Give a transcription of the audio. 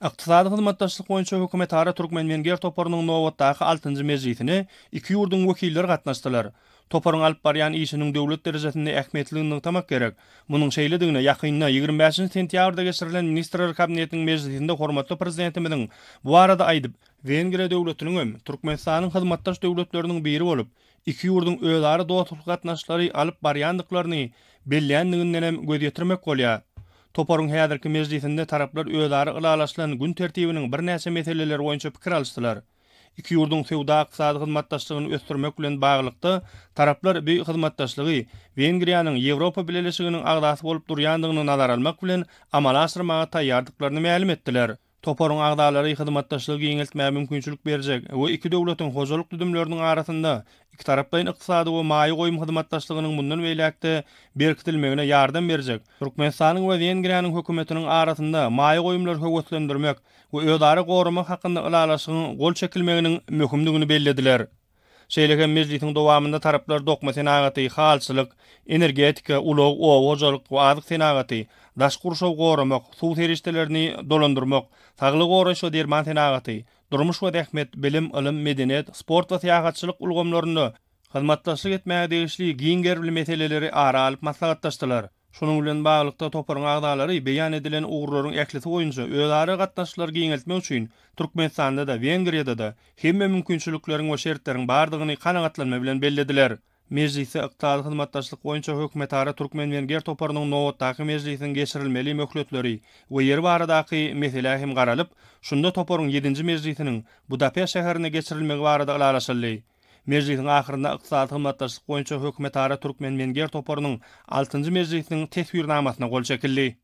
Iqtisadi hyzmatdaşlyk boýunça hökümet ara Türkmenmenger toparynyň nowatdaky 6-njy mejlisine iki ýurdun wekilleri gatnaşdylar. Toparyň alyp barýan işiniň döwlet derejesinde ähmiýetligini tamak gerek. Munyň şeýledigine ýakynda 25 sentýabrda geçirilen ministrler kabinetiniň mejlisinde hormatly prezidentimiň bu arada aýdyp, Wengriýa döwletiniň hem Türkmenistanyň hyzmatdaş döwletleriniň biri bolup, iki ýurdun özara dostluk gatnaşlary alyp barýandyklaryny belleýändiginden hem göz ýetirmek bolýar. Toparyň häzirki mejlisinde taraplar özara ılalaşylan gün tertibiniň bir näçe meseleleri boýunça pikir alşdylar. İki ýurdun sowda ykdysady hyzmatdaşlygyny ösdürmek bilen baglykda taraplar bu hyzmatdaşlygy Wengriýanyň Ýewropa Birleşiginiň agdasy bolup durýandygyny nazara almak bilen amala aşyrmaga taýýardyklaryny ma'lum etdiler. Toparyň agdalary hyzmatdaşlygy ýeňeltmäge mümkinçilik berjek we iki döwletiň hojalyk düdümleriniň arasynda iki tarapdaýyn ykdysady we maýy goýum hyzmatdaşlygynyň bundan beýlekde berkitilmegine ýardam berjek. Türkmenistanyň we Wengriýanyň hökümetiniň arasynda maýy goýumlar höwetlendirmek we özara gorumak hakynda ılalaşygyň gol çekilmeginiň möhümdigini bellediler. Şeýlegen mejlisiň dowamında taraplar dokma senagaty, halçylyk, energetika, ulug, hojalyk we azyk senagaty, daş gurşaw goramak, suw terişdelerini dolandyrmak, saglyk goraş we derman senagaty, durmuş we dähmet, bilim, ilim, medeniýet, sport we syýahatçylyk ulgamlaryny hyzmatdaşlyk etmäge degişli giňgerli meseleleri ara alyp maslahatdaşdylar. Şonuň bilen baglykda toparyň agdalary beýan edilen ugurlaryň äklisi boýunça özara gatnaşyklary giňeltmek üçin Türkmenistanda da, Wengriýada da hemme mümkinçilikleriň we şertleriň bardygyny kanagatlanma bilen bellediler. Mejlisi ykdysady hyzmatdaşlyk boýunça hökümet ara Türkmenmenger toparynyň nowatdaky mejlisiniň geçirilmeli möhletleri we ýeri baradaky mesele hem garalyp, şunda toparyň 7-nji mejlisiniň Budapest şäherine geçirilmegi barada ılalaşyldy. Mejlisiň ahyrynda ykdysady hyzmatdaşlyk boýunça hökümet ara Türkmenmenger toparynyň 6-njy mejlisiniň tesbirnamasyna gol çekildi.